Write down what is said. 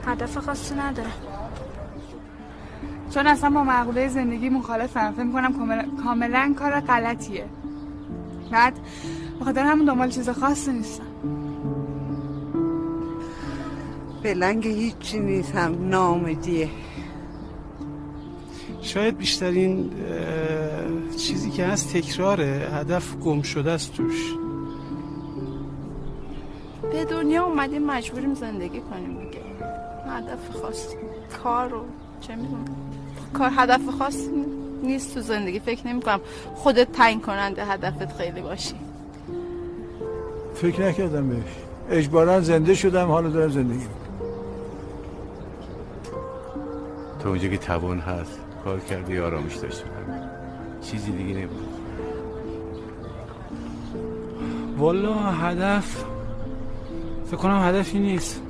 هدف خاصی ندارم. چون اصلا با مقوله زندگی مخالفم. فکر می‌کنم کاملا کار غلطیه. بعد بخاطر همون دنبال چیز خاصی نیستم. بلنگ هیچی نیستم، نامدیه. شاید بیشترین چیزی که هست تکراره، هدف گم شده است توش. به دنیا اومدیم مجبوریم زندگی کنیم دیگه. هدف خاص کار رو چه میدونم، کار هدف خاص نیست تو زندگی. فکر نمی کنم خودت تعیین کننده هدفت خیلی باشی. فکر نکردم بهش، اجباراً زنده شدم، حالا دارم زندگی میکنم. تو اونجا که توان هست کار کردی، آرامش داشتی، چیزی دیگه نبود. والا هدف فکر کنم هدفی نیست.